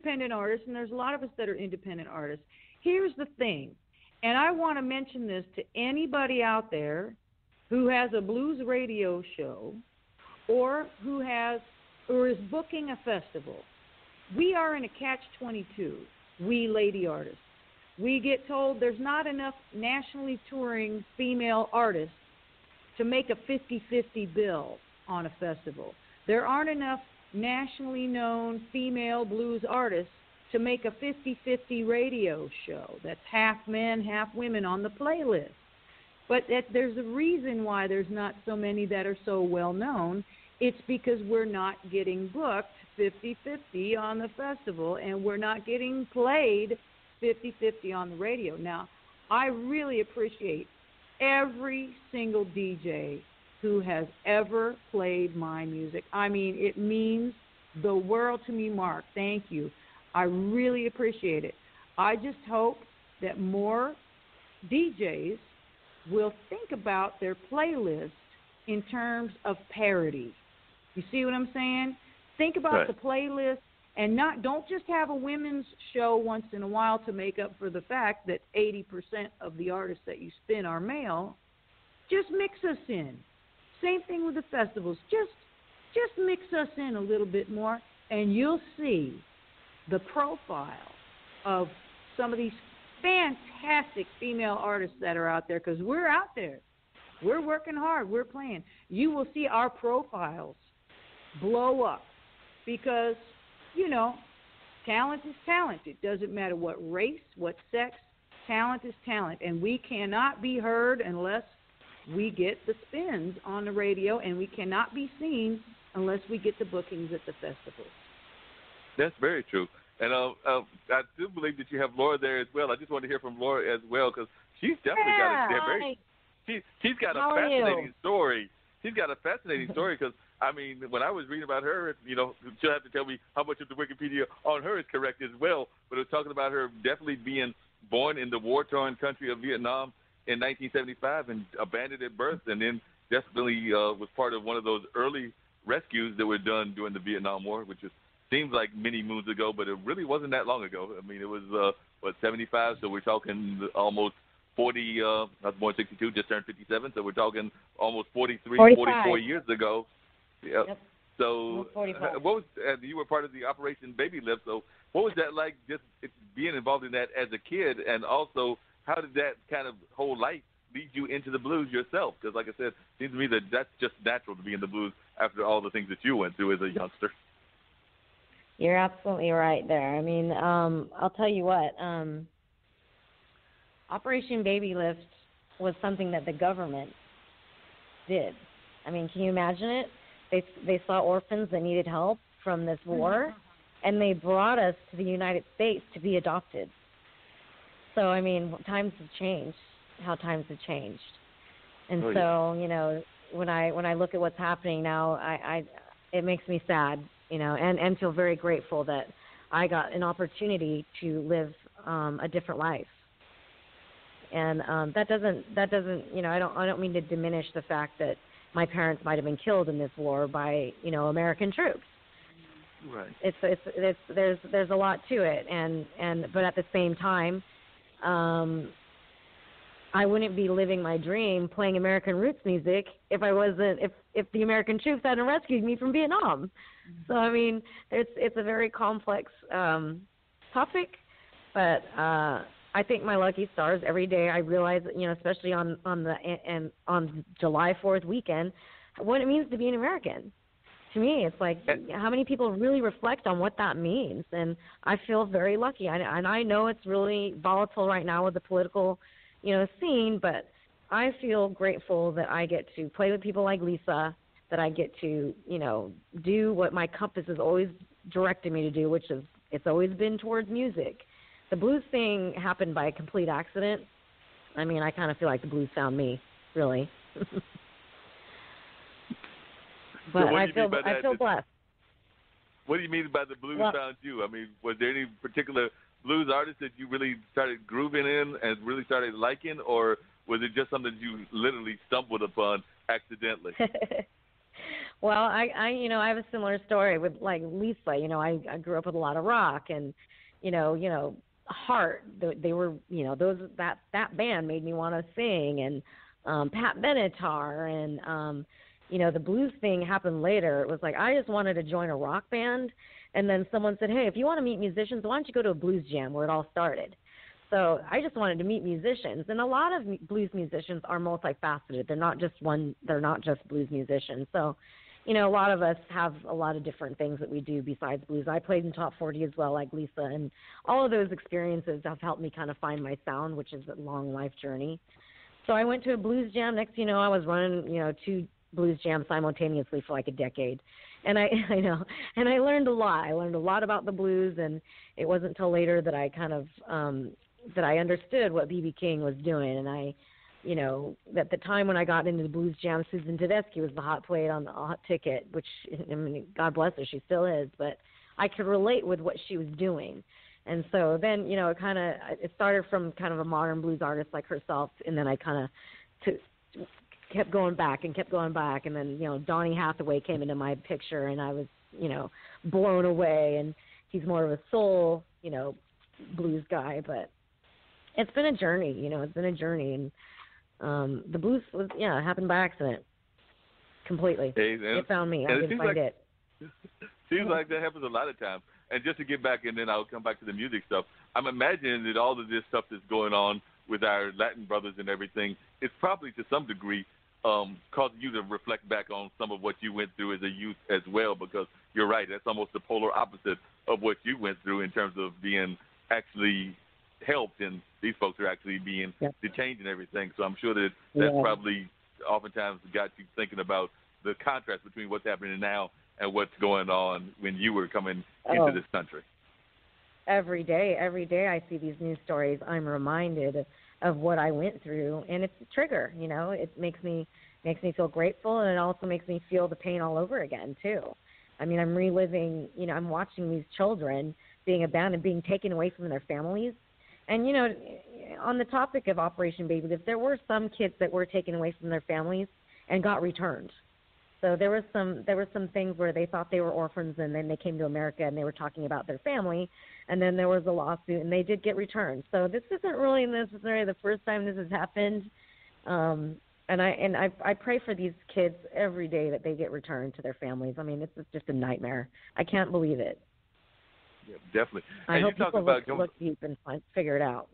independent artists, and there's a lot of us that are independent artists. Here's the thing, and I want to mention this to anybody out there who has a blues radio show or who is booking a festival. We are in a catch-22, we lady artists. We get told there's not enough nationally touring female artists to make a 50-50 bill on a festival. There aren't enough nationally known female blues artists to make a 50-50 radio show that's half men, half women on the playlist. But there's a reason why there's not so many that are so well known. It's because we're not getting booked 50-50 on the festival, and we're not getting played 50-50 on the radio. Now, I really appreciate every single DJ who has ever played my music. I mean, it means the world to me, Mark. Thank you. I really appreciate it. I just hope that more DJs will think about their playlist in terms of parity. You see what I'm saying? Think about the playlist, and don't just have a women's show once in a while to make up for the fact that 80% of the artists that you spin are male. Just mix us in. Same thing with the festivals. Just mix us in a little bit more, and you'll see the profile of some of these fantastic female artists that are out there, because we're out there. We're working hard. We're playing. You will see our profiles blow up because, talent is talent. It doesn't matter what race, what sex. Talent is talent, and we cannot be heard unless we get the spins on the radio, and we cannot be seen unless we get the bookings at the festivals. That's very true. And I do believe that you have Laura there as well. I just want to hear from Laura as well, because she's definitely she's got a fascinating story. She's got a fascinating story because, I mean, when I was reading about her, she'll have to tell me how much of the Wikipedia on her is correct as well, but it was talking about her definitely being born in the war-torn country of Vietnam in 1975 and abandoned at birth, and then definitely was part of one of those early rescues that were done during the Vietnam War, which seems like many moons ago, but it really wasn't that long ago. I mean, it was, 75, so we're talking almost 40, I was born 62, just turned 57, so we're talking almost 44 years ago. Yeah. Yep. So what was, you were part of the Operation Baby Lift, so what was that like, just being involved in that as a kid, and also how did that kind of whole life lead you into the blues yourself? Because like I said, it seems to me that that's just natural to be in the blues after all the things that you went through as a youngster. You're absolutely right there. I mean, I'll tell you what, Operation Baby Lift was something that the government did. I mean, can you imagine it? They saw orphans that needed help from this war, and they brought us to the United States to be adopted. So, I mean, times have changed, how times have changed. And when I look at what's happening now, it makes me sad, and feel very grateful that I got an opportunity to live a different life. And that doesn't I don't mean to diminish the fact that my parents might have been killed in this war by American troops. Right. There's a lot to it, but at the same time, I wouldn't be living my dream playing American roots music if the American troops hadn't rescued me from Vietnam. So I mean, it's a very complex topic, but I think my lucky stars every day. I realize, especially on July 4th weekend, what it means to be an American. To me, it's like how many people really reflect on what that means, and I feel very lucky. And I know it's really volatile right now with the political, scene, but I feel grateful that I get to play with people like Lisa, that I get to, do what my compass has always directed me to do, which is it's always been towards music. The blues thing happened by a complete accident. I mean, I kind of feel like the blues found me, really. But so I feel blessed. What do you mean by the blues found you? I mean, was there any particular blues artist that you really started grooving in and really started liking, or was it just something you literally stumbled upon accidentally? Well, I have a similar story with like Lisa. I grew up with a lot of rock, and Heart. They were, that band made me want to sing, and Pat Benatar, and the blues thing happened later. It was like I just wanted to join a rock band, and then someone said, "Hey, if you want to meet musicians, why don't you go to a blues jam where it all started?" So I just wanted to meet musicians, and a lot of blues musicians are multifaceted. They're not just blues musicians. So, a lot of us have a lot of different things that we do besides blues. I played in top 40 as well, like Lisa, and all of those experiences have helped me kind of find my sound, which is a long life journey. So I went to a blues jam. Next, I was running, 2 blues jams simultaneously for like a decade. And I learned a lot. I learned a lot about the blues, and it wasn't until later that I kind of that I understood what B.B. King was doing. And at the time when I got into the blues jam, Susan Tedeschi was the hot plate on the hot ticket, which, God bless her, she still is. But I could relate with what she was doing. And so then, it started from kind of a modern blues artist like herself, and then I kind of kept going back. And then, Donny Hathaway came into my picture, and I was, blown away. And he's more of a soul, blues guy. But it's been a journey, and the blues was, happened by accident. Completely. It found me. I didn't find it. Seems like that happens a lot of times. And just to get back, and then I'll come back to the music stuff, I'm imagining that all of this stuff that's going on with our Latin brothers and everything, it's probably to some degree causing you to reflect back on some of what you went through as a youth as well, because you're right, that's almost the polar opposite of what you went through in terms of being actually helped, and these folks are actually being detained and everything. So I'm sure that's probably oftentimes got you thinking about the contrast between what's happening now and what's going on when you were coming into this country. Every day I see these news stories, I'm reminded of what I went through, and it's a trigger. It makes me feel grateful, and it also makes me feel the pain all over again too. I mean, I'm reliving. I'm watching these children being abandoned, being taken away from their families. And on the topic of Operation Baby Lift, there were some kids that were taken away from their families and got returned. So there were some things where they thought they were orphans, and then they came to America and they were talking about their family, and then there was a lawsuit and they did get returned. So this isn't really necessarily the first time this has happened. And I pray for these kids every day that they get returned to their families. I mean, it's just a nightmare. I can't believe it. Yeah, definitely. I hope people look deep and figure it out.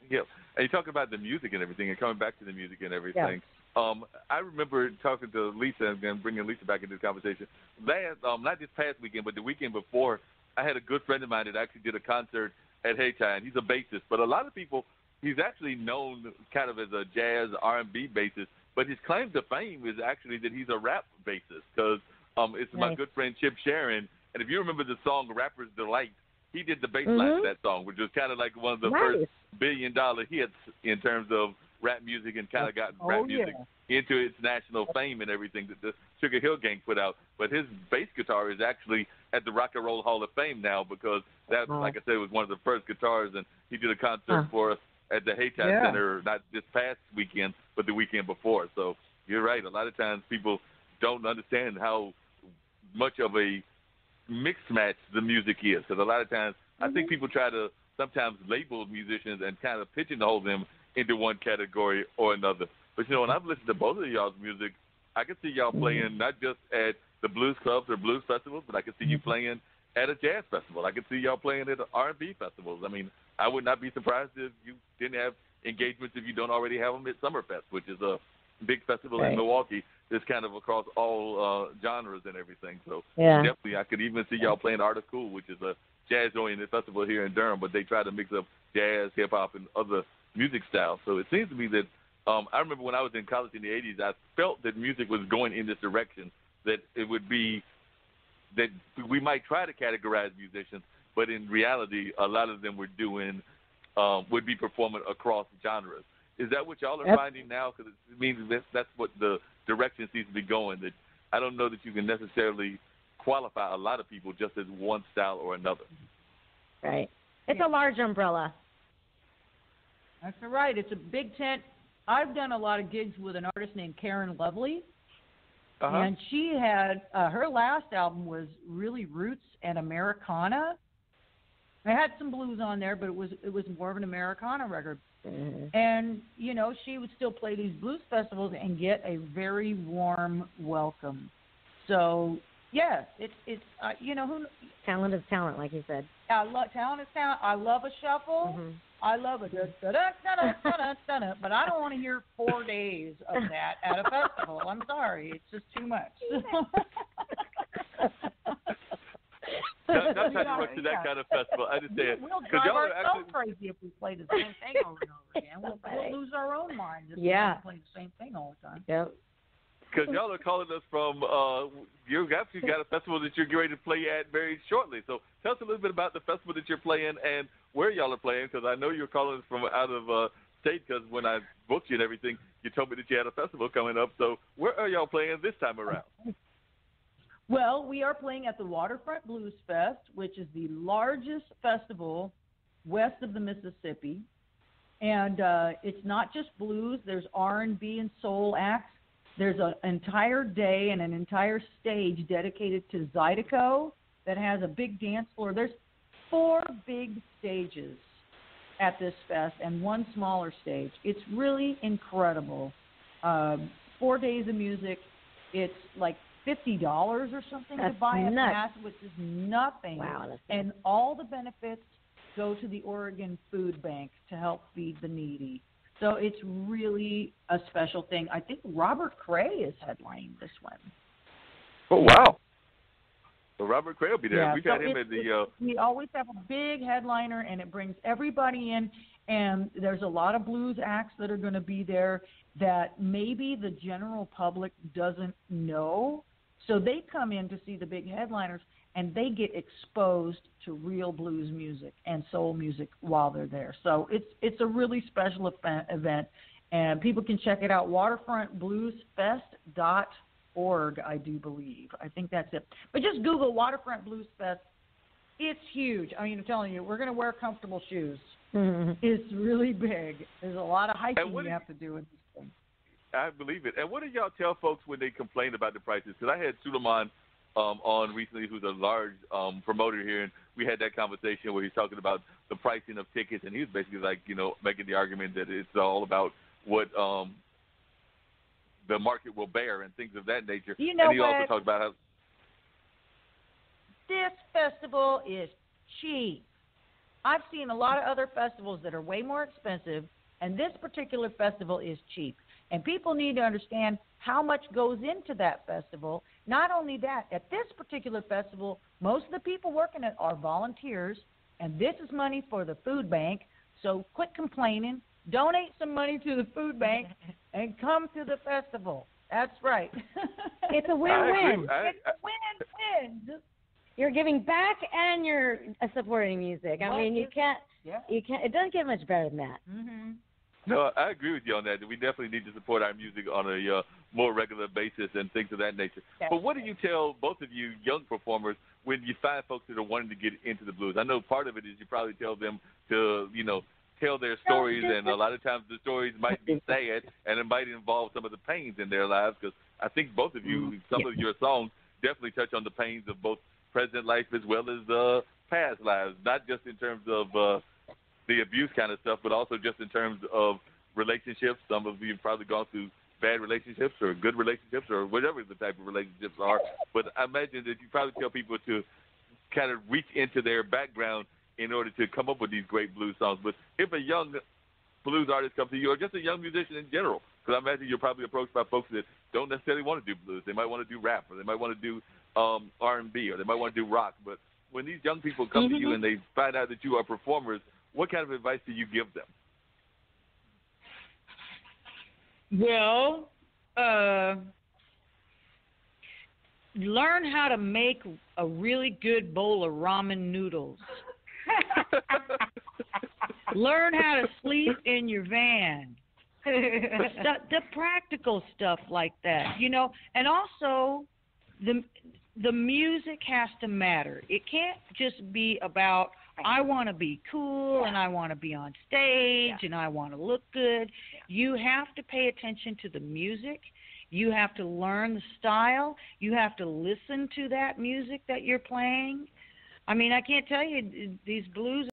Yeah, and you talk about the music and everything, and coming back to the music and everything. Yeah. I remember talking to Lisa and bringing Lisa back into this conversation. Not this past weekend, but the weekend before, I had a good friend of mine that actually did a concert at Haytime. He's a bassist, but a lot of people, he's actually known kind of as a jazz R&B bassist, but his claim to fame is actually that he's a rap bassist, because it's my good friend Chip Sharon. And if you remember the song Rapper's Delight, he did the bass line to that song, which was kind of like one of the first billion-dollar hits in terms of rap music, and kind of got rap music into its national fame and everything that the Sugar Hill Gang put out. But his bass guitar is actually at the Rock and Roll Hall of Fame now, because that, like I said, was one of the first guitars, and he did a concert for us at the Haytime Center, not this past weekend, but the weekend before. So you're right. A lot of times people don't understand how much of a mixed match the music is, because a lot of times I think people try to sometimes label musicians and kind of pigeonhole them into one category or another. But when I've listened to both of y'all's music, I can see y'all playing not just at the blues clubs or blues festivals, but I can see you playing at a jazz festival. I can see y'all playing at R&B festivals. I mean, I would not be surprised if you didn't have engagements, if you don't already have them, at Summerfest, which is a big festival in Milwaukee. It's kind of across all genres and everything. So definitely I could even see y'all playing Art of Cool, which is a jazz-oriented festival here in Durham, but they try to mix up jazz, hip-hop, and other music styles. So it seems to me that I remember when I was in college in the 80s, I felt that music was going in this direction, that it would be that we might try to categorize musicians, but in reality, a lot of them would be performing across genres. Is that what y'all are finding now? Because it means that's what the direction seems to be going. That I don't know that you can necessarily qualify a lot of people just as one style or another. Right. It's a large umbrella. That's right. It's a big tent. I've done a lot of gigs with an artist named Karen Lovely, And she had her last album was really roots and Americana. I had some blues on there, but it was more of an Americana record. And you know, she would still play these blues festivals and get a very warm welcome. So yes, it's you know, who talent is talent, like you said. I love talent is talent. I love a shuffle. I love it. But I don't want to hear 4 days of that at a festival. I'm sorry, it's just too much. Not trying to rush to that kind of festival. I understand. We'll drive ourselves crazy if we play the same thing over and over again. We'll lose our own mind if we play the same thing all the time. Yep. Because y'all are calling us from, you've actually got a festival that you're getting ready to play at very shortly. So tell us a little bit about the festival that you're playing and where y'all are playing, because I know you're calling us from out of state, because when I booked you and everything, you told me that you had a festival coming up. So where are y'all playing this time around? Well, we are playing at the Waterfront Blues Fest, which is the largest festival west of the Mississippi. And it's not just blues. There's R&B and soul acts. There's an entire day and an entire stage dedicated to Zydeco that has a big dance floor. There's 4 big stages at this fest and 1 smaller stage. It's really incredible. 4 days of music. It's like $50 or something to buy a pass, which is nothing. Wow, and all the benefits go to the Oregon Food Bank to help feed the needy. So it's really a special thing. I think Robert Cray is headlining this one. Oh, wow. So Robert Cray will be there. Yeah, We've had him at the... We always have a big headliner, and it brings everybody in. And there's a lot of blues acts that are going to be there that maybe the general public doesn't know. So they come in to see the big headliners, and they get exposed to real blues music and soul music while they're there. So it's a really special event, and people can check it out, waterfrontbluesfest.org, I do believe. I think that's it. But just Google Waterfront Blues Fest. It's huge. I mean, I'm telling you, we're going to wear comfortable shoes. It's really big. There's a lot of hiking you have to do in this thing. I believe it. And what do y'all tell folks when they complain about the prices? Because I had Suleiman on recently, who's a large promoter here, and we had that conversation where he's talking about the pricing of tickets, and he was basically like, you know, making the argument that it's all about what the market will bear and things of that nature. You know, and he also talked about how this festival is cheap. I've seen a lot of other festivals that are way more expensive, and this particular festival is cheap. And people need to understand how much goes into that festival. Not only that, at this particular festival, most of the people working it are volunteers, and this is money for the food bank. So quit complaining, donate some money to the food bank, and come to the festival. That's right. It's a win-win. It's a win-win. You're giving back and you're supporting music. I mean, you can't. It doesn't get much better than that. Mm-hmm. No, I agree with you on that. We definitely need to support our music on a more regular basis and things of that nature. But what do you tell both of you young performers when you find folks that are wanting to get into the blues? I know part of it is you probably tell them to, you know, tell their stories, and a lot of times the stories might be sad, and it might involve some of the pains in their lives, because I think both of you, some of your songs definitely touch on the pains of both present life as well as past lives, not just in terms of the abuse kind of stuff, but also just in terms of relationships. Some of you have probably gone through bad relationships or good relationships or whatever the type of relationships are. But I imagine that you probably tell people to kind of reach into their background in order to come up with these great blues songs. But if a young blues artist comes to you, or just a young musician in general, because I imagine you're probably approached by folks that don't necessarily want to do blues. They might want to do rap, or they might want to do R&B, or they might want to do rock. But when these young people come to you and they find out that you are performers, what kind of advice do you give them? Well, learn how to make a really good bowl of ramen noodles. Learn how to sleep in your van. The practical stuff like that, you know. And also, the music has to matter. It can't just be about, I want to be cool and I want to be on stage and I want to look good. You have to pay attention to the music. You have to learn the style. You have to listen to that music that you're playing. I mean, I can't tell you, these blues